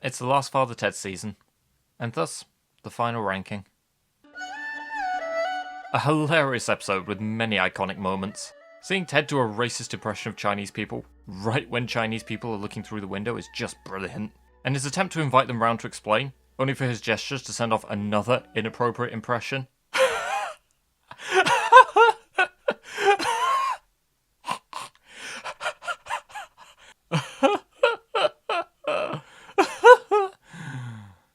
it's the last Father Ted season, and thus, the final ranking. A hilarious episode with many iconic moments. Seeing Ted do a racist impression of Chinese people, right when Chinese people are looking through the window, is just brilliant. And his attempt to invite them round to explain, only for his gestures to send off another inappropriate impression.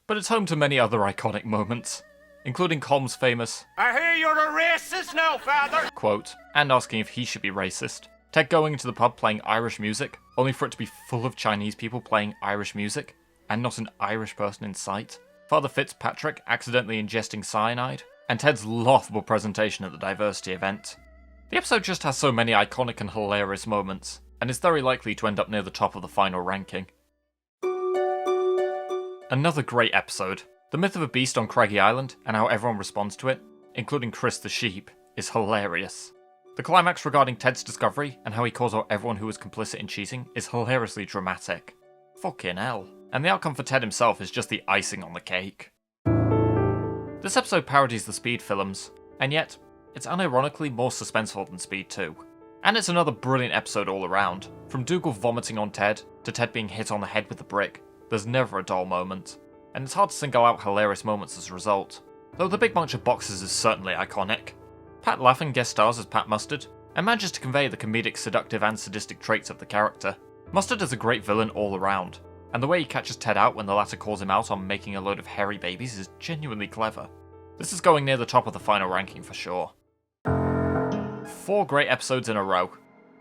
But it's home to many other iconic moments, including Colm's famous "I hear you're a racist now, father!" quote, and asking if he should be racist. Ted going into the pub playing Irish music, only for it to be full of Chinese people playing Irish music, and not an Irish person in sight. Father Fitzpatrick accidentally ingesting cyanide, and Ted's laughable presentation at the diversity event. The episode just has so many iconic and hilarious moments, and is very likely to end up near the top of the final ranking. Another great episode. The myth of a beast on Craggy Island, and how everyone responds to it, including Chris the sheep, is hilarious. The climax regarding Ted's discovery, and how he calls out everyone who was complicit in cheating, is hilariously dramatic. Fucking hell. And the outcome for Ted himself is just the icing on the cake. This episode parodies the Speed films, and yet, it's unironically more suspenseful than Speed 2. And it's another brilliant episode all around. From Dougal vomiting on Ted, to Ted being hit on the head with the brick, there's never a dull moment. And it's hard to single out hilarious moments as a result, though the big bunch of boxes is certainly iconic. Pat Laffin guest stars as Pat Mustard, and manages to convey the comedic, seductive and sadistic traits of the character. Mustard is a great villain all around, and the way he catches Ted out when the latter calls him out on making a load of hairy babies is genuinely clever. This is going near the top of the final ranking for sure. 4 great episodes in a row.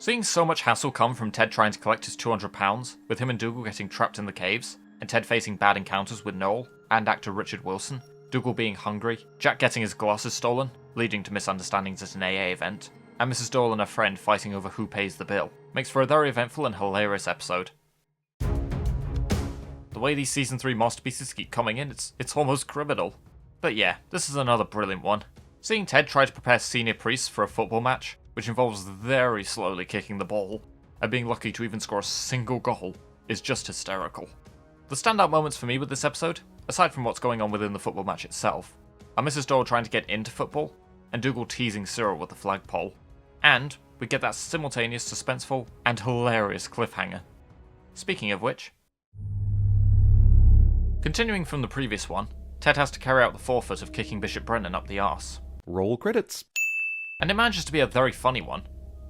Seeing so much hassle come from Ted trying to collect his £200, with him and Dougal getting trapped in the caves, and Ted facing bad encounters with Noel, and actor Richard Wilson, Dougal being hungry, Jack getting his glasses stolen, leading to misunderstandings at an AA event, and Mrs. Doyle and her friend fighting over who pays the bill, makes for a very eventful and hilarious episode. The way these Season 3 masterpieces keep coming in, it's almost criminal. But yeah, this is another brilliant one. Seeing Ted try to prepare senior priests for a football match, which involves very slowly kicking the ball, and being lucky to even score a single goal, is just hysterical. The standout moments for me with this episode, aside from what's going on within the football match itself, are Mrs. Doyle trying to get into football, and Dougal teasing Cyril with the flagpole. And we get that simultaneous, suspenseful, and hilarious cliffhanger. Speaking of which, continuing from the previous one, Ted has to carry out the forfeit of kicking Bishop Brennan up the arse. Roll credits. And it manages to be a very funny one.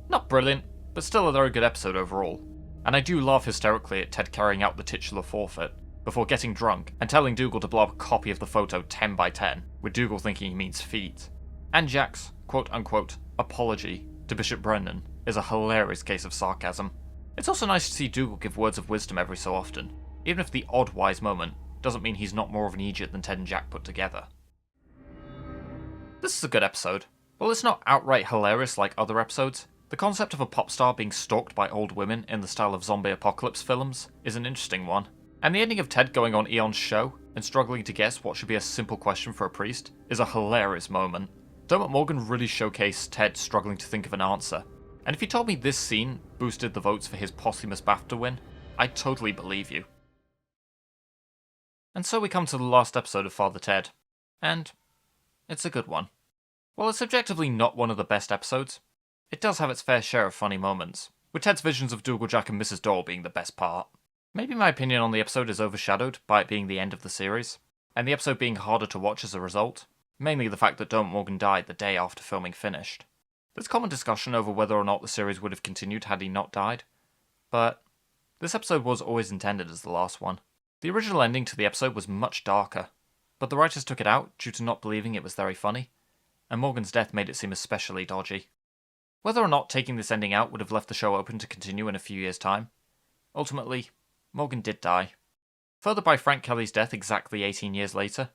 Not brilliant, but still a very good episode overall. And I do laugh hysterically at Ted carrying out the titular forfeit, before getting drunk and telling Dougal to blow up a copy of the photo 10 by 10, with Dougal thinking he means feet. And Jack's quote-unquote apology to Bishop Brennan is a hilarious case of sarcasm. It's also nice to see Dougal give words of wisdom every so often, even if the odd wise moment doesn't mean he's not more of an eejit than Ted and Jack put together. This is a good episode. While it's not outright hilarious like other episodes, the concept of a pop star being stalked by old women in the style of zombie apocalypse films is an interesting one. And the ending of Ted going on Eon's show and struggling to guess what should be a simple question for a priest is a hilarious moment. Dermot Morgan really showcased Ted struggling to think of an answer, and if you told me this scene boosted the votes for his posthumous BAFTA win, I'd totally believe you. And so we come to the last episode of Father Ted, and it's a good one. While it's objectively not one of the best episodes, it does have its fair share of funny moments, with Ted's visions of Dougal, Jack and Mrs. Doyle being the best part. Maybe my opinion on the episode is overshadowed by it being the end of the series, and the episode being harder to watch as a result, mainly the fact that Dermot Morgan died the day after filming finished. There's common discussion over whether or not the series would have continued had he not died, but this episode was always intended as the last one. The original ending to the episode was much darker, but the writers took it out due to not believing it was very funny, and Morgan's death made it seem especially dodgy. Whether or not taking this ending out would have left the show open to continue in a few years' time, ultimately, Morgan did die. Furthered by Frank Kelly's death exactly 18 years later,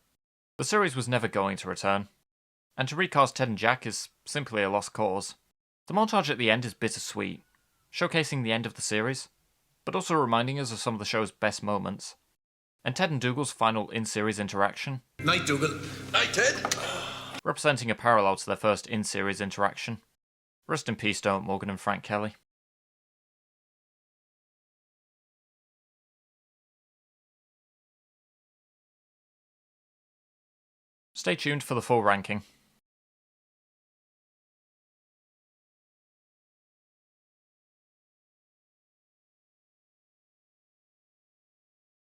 the series was never going to return, and to recast Ted and Jack is simply a lost cause. The montage at the end is bittersweet, showcasing the end of the series, but also reminding us of some of the show's best moments. And Ted and Dougal's final in-series interaction, Night, Dougal. Night, Ted. representing a parallel to their first in-series interaction. Rest in peace, Dermot Morgan and Frank Kelly. Stay tuned for the full ranking.